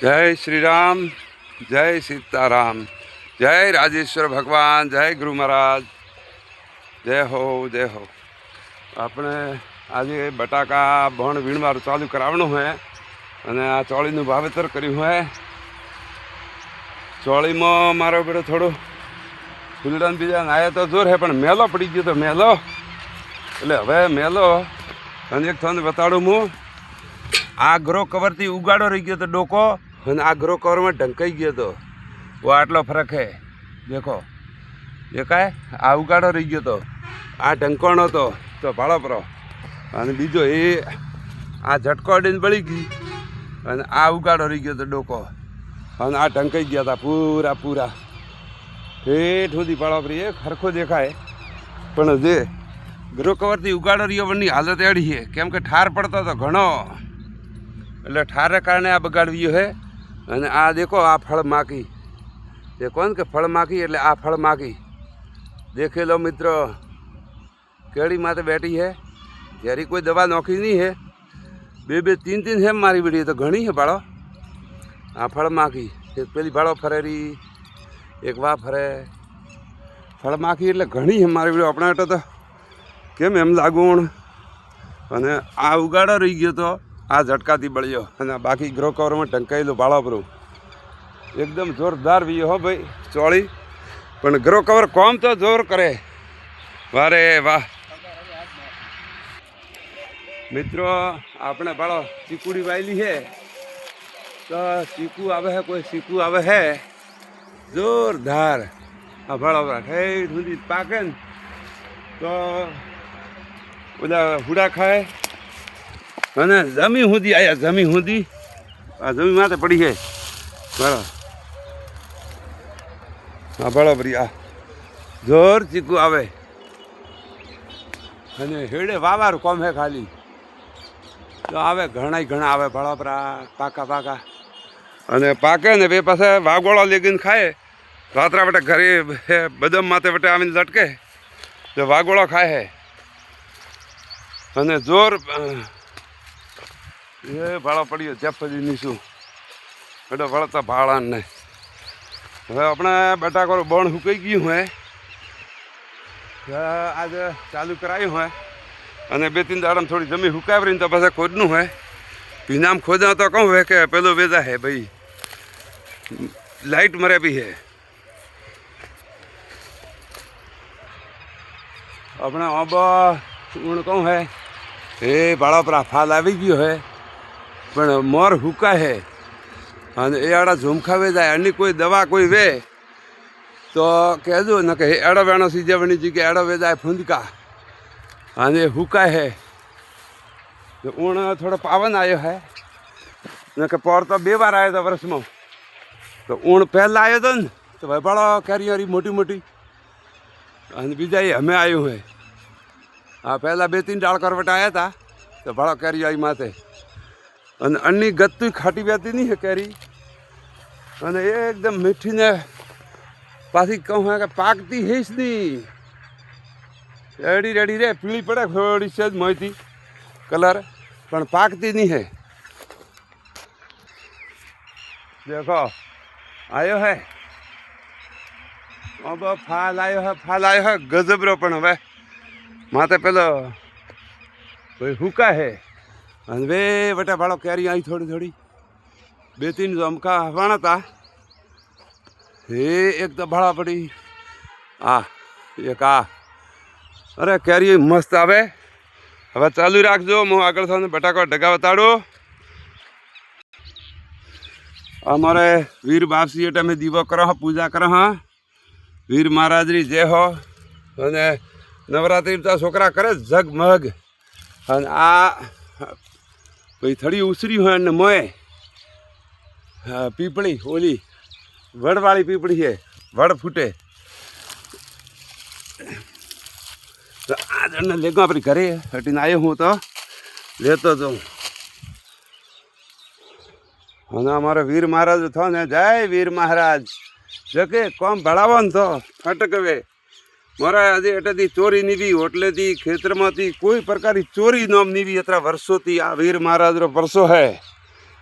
जय श्री राम, जय सीताराम, जय राजेश्वर भगवान, जय गुरु महाराज, जय हो जय हो। આપણે આજે બટાકા ભણ વીણવાનું ચાલુ કરાવવાનું હોય અને આ ચોળીનું વાવેતર કર્યું હોય. ચોળીમાં મારો બેટો થોડો ફૂલડાને બીજા નાયા તો જોર હે, પણ મેલો પડી ગયો તો મેલો એટલે હવે મેલો અને એક થોડું બતાડું હું. આ ગ્રો કવરથી ઉગાડો રહી ગયો તો ડોકો અને આ ગ્રો કવરમાં ઢંકાઈ ગયો તો वो आटलो फरक है. देखो देखाय आ उगाड़ो रही गयो तो आ ढंकोणो तो भाड़ो परो अने बीजो ए आ झटको अडीने बળી गई अने आ उगाड़ो रही गयो तो डोको अने आ ढंकाई गया था पूरा पूरा हेठ सुधी भाड़ो परी. एक हरखो देखाय पण जे ग्रो कवरथी उगाड़ो रह्यो वनी हालत एड़ी है केम के ठार पड़तो तो घणो એટલે ઠારે કારણે આ બગાડવ્યું है. અને આ દેખો આ ફળ માકી देखो न कि फल माखी એટલે आ फल माखी देखे लो मित्रों केड़ी माते बैठी है. जरी कोई दवा नोखी नहीं है, बे बे तीन तीन है मारी बेटी तो घनी है भाड़ो. आ फल माखी एक पेली भाड़ो फरेरी एक वा फरे फल माखी એટલે ઘણી है मारी बेटी. अपना तो केम एम लागूण अने आ उगाड़ो रही गयो तो आ झटकाथी बळ्यो अने बाकी ग्रो कवर में ढंकायेलो भाड़ो परो एकदम जोरदार भी हो भाई चोड़ी. पण ग्रो कवर कॉम तो जोर करे. वारे वाह मित्रों आपने भाड़ो चीकूड़ी वायली है तो चीकू आवे है, कोई चीकू आवे है जोरदार. आ भाड़ो ठेठ सुधी पाके तो ओला हुड़ा खाए अने जमी सुधी आया. जमी सुधी आ जमी माथे पड़ी है बराबर. हाँ बराबर आ जोर चीकू आवे अने हेड़े वावार कम है खाली तो आवे घणा घणा आवे बराबर. पाका पाका अने पाके ने बे पासे वागोळो लेगीने खाए. रात्रा बटे घरे बदम माथे बटे आवीने लटके तो वागोळो खाए है अने जोर ये भाड़ो पड़ियो जपदी नीसू एटो वळता भाड़ा ने. હવે આપણે બટાકો બણ સુકાઈ ગયું હોય આજે ચાલુ કરાયું હોય અને બે ત્રણ દાડામાં થોડી જમીન સુકાવરીને તો પાછા ખોદનું હોય. ભીનામ ખોદા તો કહું હોય કે પેલો વેજા હે ભાઈ લાઇટ મરે બી હે. આપણે अब ऊण कहूँ है એ ભાડા પર ફાલ આવી ગયો હોય પણ મોર હુકા હે અને એ આડા ઝુમખાવે જાય. એની કોઈ દવા કોઈ વે તો કહેજો ને કે એડો વેણો સીજવણી જગ્યાએ એડો વેજાય ફૂંદકા અને હુકાય હે. તો ઊણ થોડો પાવન આવ્યો હે ને કે પોર તો બે વાર આવ્યો હતો વર્ષમાં. તો ઊણ પહેલાં આવ્યો હતો ને તો ભાડો કેરીઓરી મોટી મોટી અને બીજા એ અમે આવ્યું હે. હા પહેલાં બે ત્રણ ડાળ કરવટ આવ્યા હતા તો ભાડો કેરીઓ આવી માથે અને અન્ની ગત્તું ખાટી વ્યાતી નહીં હે કેરી અને એકદમ મીઠી ને પાછી કહું હે કે પાકતી હેસ નહીં રેડી રેડી રે પીળી પડે થોડી છે જ મોયથી કલર પણ પાકતી નહીં હે. દેખો આવ્યો હે अब फाल आयो है गजबरो. पण હવે माथे पेलो कोई हुका है અને બે બટા ભાડો કેરી આવી થોડી થોડી બે ત્રણ જમકા હવાણા હતા એ એક તો ભાડા પડી આ એક આ. અરે કેરી મસ્ત આવે. હવે ચાલુ રાખજો હું આગળ થઈને બટાકો ઢગા બતાડું. અમારે વીર બાપસી એટલે અમે દીવો કરો પૂજા કરો હા વીર મહારાજની જય હો. અને નવરાત્રિ તો છોકરા કરે ઝગમગ અને આ પછી થડી ઉસરી હોય ને મોય પીપળી ઓલી વડવાળી પીપળી છે વડ ફૂટે તો આ જણને લેગો આપણી ઘરે હટીને આવ્યો હું તો લેતો હતો. અને અમારો વીર મહારાજ થો ને જય વીર મહારાજ જો કે કોમ ભણાવો ને તો અટકવે મારા આજે એટેથી ચોરી નીવી ઓટલેથી ખેતરમાંથી કોઈ પ્રકારની ચોરી નોમ નીવી અત્રા વર્ષોથી આ વીર મહારાજનો પરસો હે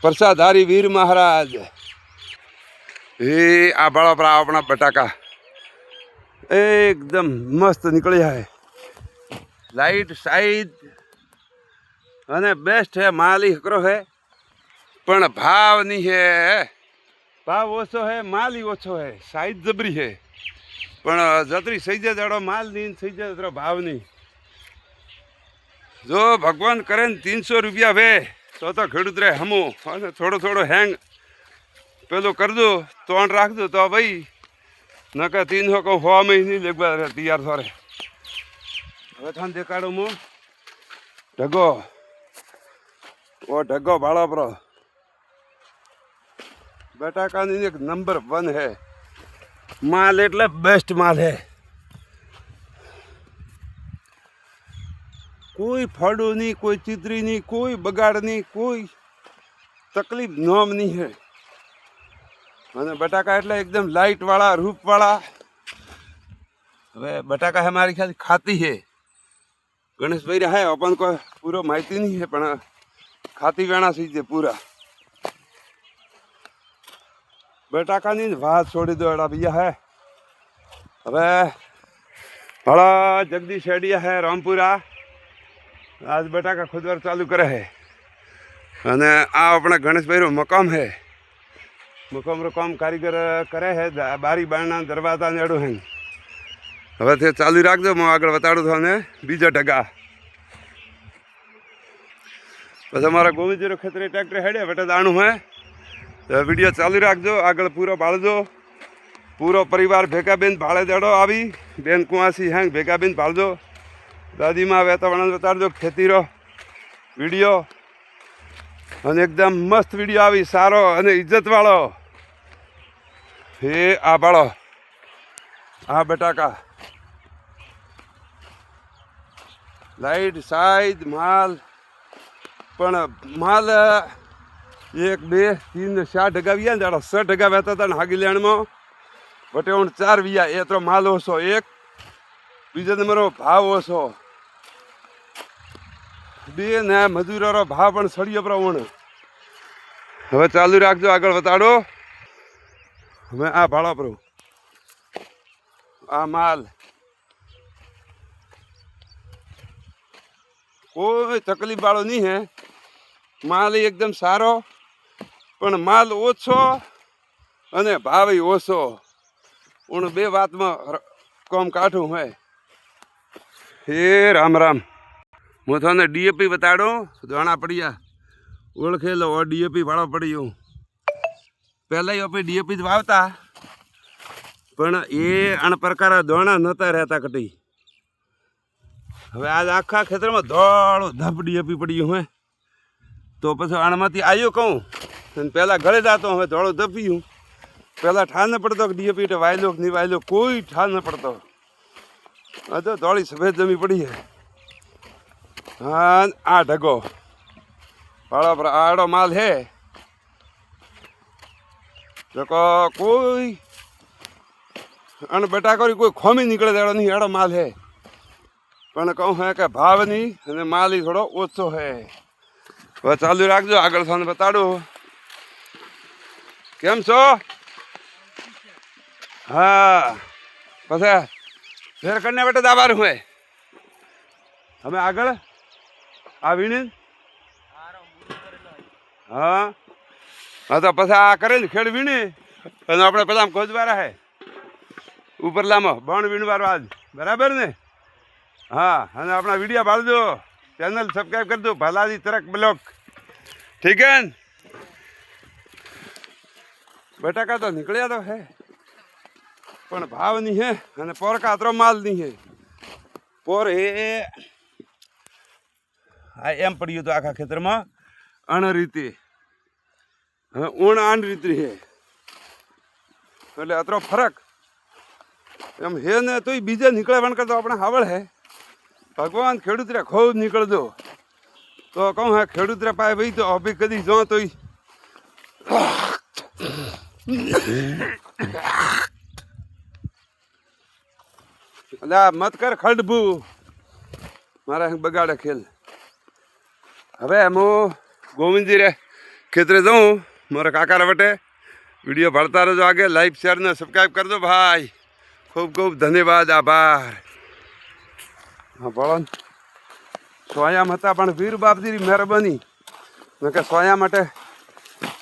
પ્રસાધારી વીર મહારાજ એ આ બાળા પર આપણા બટાકા एकदम मस्त निकलिया है लाइट साइज अने बेस्ट है माल ही हकरो है पण भाव नहीं है भाव ओछो है माल ही ओछो है साइज जबरी है पण जतरी सही जाए जड़ो माल नहीं सही जाए जरो भाव नहीं जो भगवान करे 300 रुपया वे तो खेडूत रे हमू थोड़ो थोड़ो हैंग पेलो कर दो तो राख दो तो भाई नका 300 को 100 महीने लगवा तैयार थोड़े હવે થાન દેખાડું હું ઢગો ઓ ઢગો ભાળો પ્રો બટાકાની એક નંબર 1 है माल એટલે बेस्ट माल है कोई फड़ो नहीं कोई चितरी नहीं कोई बगाड़ नहीं कोई तकलीफ नोम नहीं है અને બટાકા એટલે एकदम लाइट वाला रूप वाला હવે બટાકા है हमारी ख्याल खाती है गणेश भाई है अपन को पूरा माहिती नहीं है पण खाती वेणा सीजे पूरा बटाका नहीं बात छोड़ी दो एड़ा भैया है હવે बड़ा जगदीश शेडिया है रामपुरा आज बटाका खुदवर चालू करे है અને આ अपना गणेश भाई रो मकाम है मकाम रो काम कारीगर करे है बारी बारना दरवाजा ने एड़ो है હવે તે ચાલુ રાખજો હું આગળ બતાડું છું અને બીજા ઢગા પછી અમારા ગોવિંદજીનો ખેતરે ટ્રેક્ટર હેડે બેટા દાણું હે વિડીયો ચાલુ રાખજો આગળ પૂરો ભાળજો પૂરો પરિવાર ભેગા બેન ભાળે દેડો આવી બેન કુંવાસી હેંગ ભેગા બેન ભાળજો દાદીમાં વાતાવરણ બતાડજો ખેતીરો વિડીયો અને એકદમ મસ્ત વિડીયો આવી સારો અને ઇજ્જતવાળો હે આ ભાળો આ બટાકા लाइट साइज माल पण माल 1 2 3 4 ढगा विया जाड़ा 6 ढगा वहता था हागी लेण में बटे हूँ 4 विया एतरो माल ओछो एक बीजा नंबर भाव ओछो बे ने मजूरो भाव पण सड़ियो प्रवण हवे चालू राखजो आगळ बताड़ो हमें आ भाड़ो पर आ माल कोई तकलीफ वालों नहीं है माल एकदम सारो पण माल ओछो अने भाव ओछो उन बे बात में कम काठू है हे राम राम मैं थाने डीएपी बताड़ो दाणा पड़िया ओळखे लो और डीएपी वाड़ो पड़ियो पहला ही अपने डीएपी वावता पण ए अण प्रकार दाणा नता रहता कटी હવે આજ આખા ખેતરમાં ધોળું ધપ ડીએપી પડ્યું હે તો પછી આણમાંથી આવ્યો કહું અને પહેલાં ઘરે જતો હવે ધોળું ધપ્યું પહેલાં ઠાર ન પડતો ડીએપી એટલે વાયલો કે નહીં વાયલો કોઈ ઠાર ન પડતો હા તો ધોળી સફેદ જમી પડી છે હા આ ઢગો ભાડો પર આડો માલ હે તો કોઈ અને બટાકોરી કોઈ ખોમી નીકળે દેડો નહીં એડો માલ હે પણ કહું હે કે ભાવ નહીં અને માલ ही થોડો ઓછો હે હવે ચાલુ રાખજો આગળ થાને બતાડું કેમ છો હા પછી ફેર કરીને બેટા દાબારું હે અમે આગળ આવીને હા હા તો પછી આ કરે ને ખેડ વીણી અને આપણે પેલા ખોજવારા હે ઉપરલામાં બણ વીણવારો આજ બરાબર ને हाँ અને अपना वीडियो डाल दो चैनल सब्सक्राइब कर दो भलाजी तरक ब्लॉग ठीक है बटाका तो निकलिया तो है पण भाव नहीं है अने पोर का अतरो माल नहीं है पोर है आ एम पड़ियो तो आखा खेतर में अण रीति ऊण आण रीति है એટલે અતરો ફરક એમ હે ને તો બીજે નીકળે વણ કરતો આપણે હાવળ હે भगवान खेडूत रे खूब निकल दो तो कहूँ है खेडूत रे पाए भाई तो अभी कदी जो तो मत कर खडबू मारा बगाड़े खेल हवे हम गोविंद जी रे खेतरे जाऊँ मारा काका वटे वीडियो बढ़ता रहो आगे लाइक शेयर ने सब्सक्राइब कर दो भाई खूब खूब धन्यवाद आभार। हाँ बोलो सोयाम था पण वीर बापजी मेहरबानी मैं क्या सोया माटे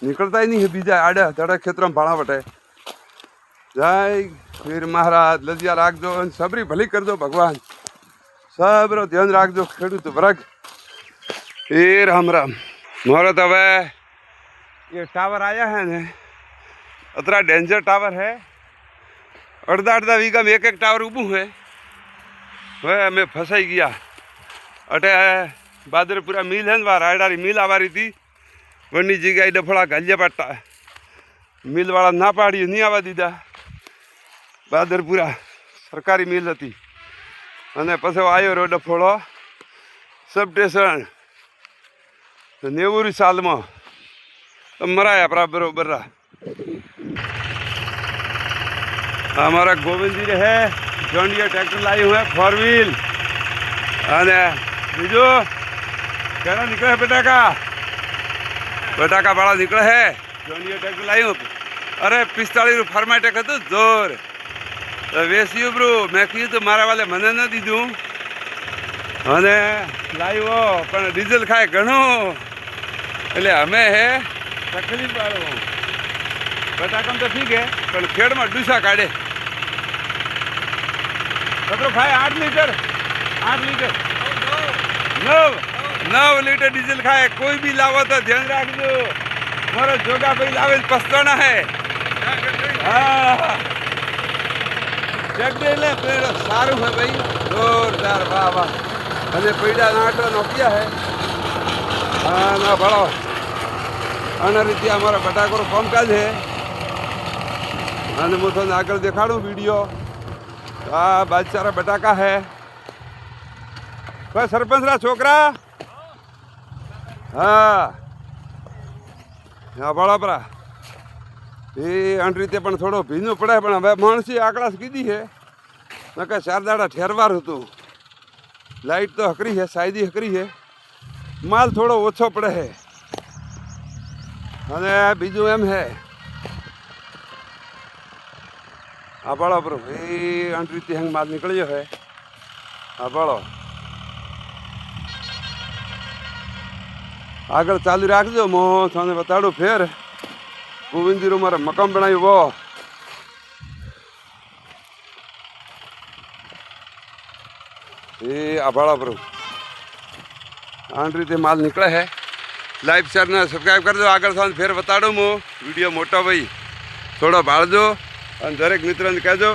निकलता ही नहीं है बीजा आड़े धड़े खेतर में भाड़ा वटे जय वीर महाराज लजिया राखजो सबरी भली कर दो भगवान सबरो ध्यान राखजो खेडूत वर्ग ए राम राम। मोरो तो हवे ये टावर आया है ने अतरा डेंजर टावर है अर्धा अर्धा वीघा में एक टावर ऊबू है वह मैं फंसाई गया अटे बादरपुरा मिल है वहाँ रायडारी मिल आवा रही थी वनी जगह डफड़ा गालिया पाटा मिल वाला ना पाड़ी नहीं आवा दीदा बादरपुरा सरकारी मिल थी अने पछो आयो रो डफोड़ो सब स्टेशन 90 साल में मराया परा बरोबर हमारा गोविंद जी है जॉन डियर ट्रैक्टर लाई हुए 4 व्हील अने बीजो क्या निकले है बेटा का बाड़ा निकले है जॉन डियर ट्रैक्टर लाई हूँ अरे 45 फॉर्मेट હતું જોર વેસ્યું બ્રો મેં કીધું તો મારા વાલે મને ન દીધું અને લાવ્યો પણ ડીઝલ ખાય ઘણું એટલે અમે હે તકલીફ વાળો બટાકામ તો ઠીક હે પણ ખેડમાં ડૂસા કાઢે કતરો ખાય 8 लीटर 9 लीटर डीजल खाए कोई भी लावो तो ध्यान रखो मारो जोगा भाई लावे पछताना है हाँ जगदेले पेड़ सारू है भाई जोरदार वाह वाह अरे पैडा नाटो नोकिया है हाँ ना बड़ो आना रीति हमारा बटाको कामकाज है અને હું તમને આગળ દેખાડું વિડીયો આ બાદશાહ બટાકા હે ભાઈ સરપંચના છોકરા હા હા બળાપરા એ આંટ રીતે પણ થોડો ભીનું પડે પણ હવે માણસી આકડાશ કીધી છે નકે 4 દાડા ઠેરવાર હતું લાઇટ તો હકરી છે સાયદી હકરી છે માલ થોડો ઓછો પડે છે અને બીજું એમ છે આ બળો બરો એ આંટ રીતે હંગ માલ નીકળ્યો છે આ બળો આગળ ચાલુ રાખજો મો તમને બતાડું ફેર ગોવિંદજીરો મારે મકામ બનાવ્યું વો એ આભાળા પર આ રીતે માલ નીકળે છે લાઈક શેર ને સબસ્ક્રાઈબ કરજો આગળ તમને ફેર બતાડું હું વિડીયો મોટો ભાઈ થોડો ભાળજો અને દરેક મિત્રોને કહેજો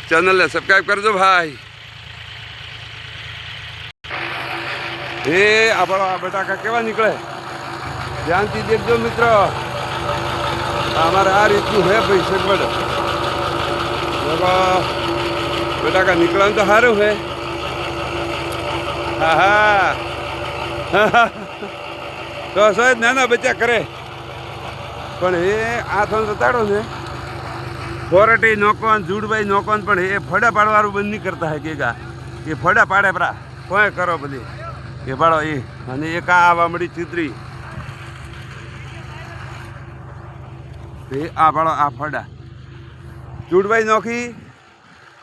ચેનલને સબસ્ક્રાઈબ કરજો ભાઈ એ આભાળા બટાકા કેવા નીકળે ધ્યાનથી દેખજો મિત્ર हमारे आ रीतु है भाई सगवड़ बटाका निकला तो हारू है हाँ हाँ तो शायद नाना बच्चा करे पण हे आ थोड़ा बताड़ो ने फोरटी नोकोन जूड़बाई नोकोन पण हे फड़ा पाड़वारू बंद नहीं करता है केगा ये फड़ा पाड़े परा कोई करो बली ये पाड़ो ये अने एक आवा मड़ी चित्री आ भाड़ो आ फड़ा चूड़बाई नोखी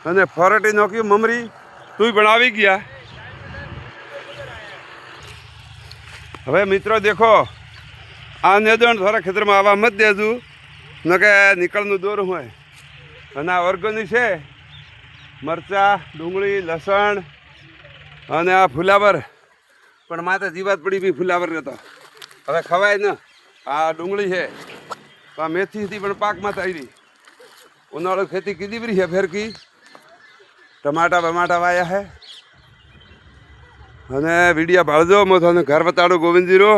अने फरटी नोखी ममरी तू बनावी गया हवे मित्रों देखो आ नेदण थोड़ा खेतर में आवा मत देजू न के निकलनु दोर होय अने आ ऑर्गेनिक है मरचा डूंगળી लसण अने आ फुलावर पण माते जीवात पड़ी भी फुलावर रहता हवे खवाय न आ डूंगળી है आ मेथी थी पण पाक में आई रही उनाळो खेती कीधी भी है फेर की टमाटा बमाटा वाया है अने वीडियो भाड़जो मैं थने घर बताड़ो गोविंदजीरो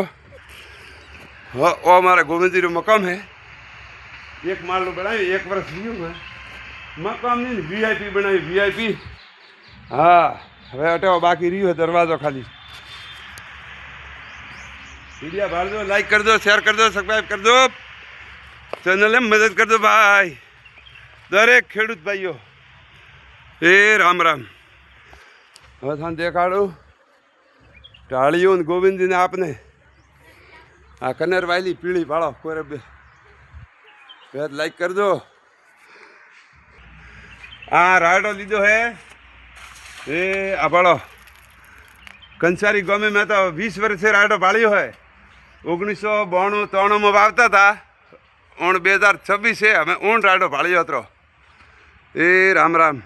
हाँ ओ मारा गोविंदजीरो मकाम है एक माल बनाई 1 वर्ष थी है मकाम नहीं वीआईपी बनाई वीआईपी हाँ हवे अटे बाकी रही है दरवाजो खाली वीडियो भाड़जो लाइक कर दो शेयर कर दो सब्सक्राइब कर दो चैनल में मदद कर दो भाई दरेक खेडूत भाईओ ए राम राम હવે થાન દેખાડું ટાળીઓ ને ગોવિંદજીને આપને આ કનેર વાયલી પીળી પાળો કોઈ બે લાઈક કરજો. આ રાયડો લીધો હે એ આ પાળો કંસારી ગામે મેં તો 20 વર્ષથી રાયડો પાળ્યો હોય. 1992-93 વાવતા હતા. 2026 છે અમે રાયડો પાળ્યો હતો. એ રામ રામ.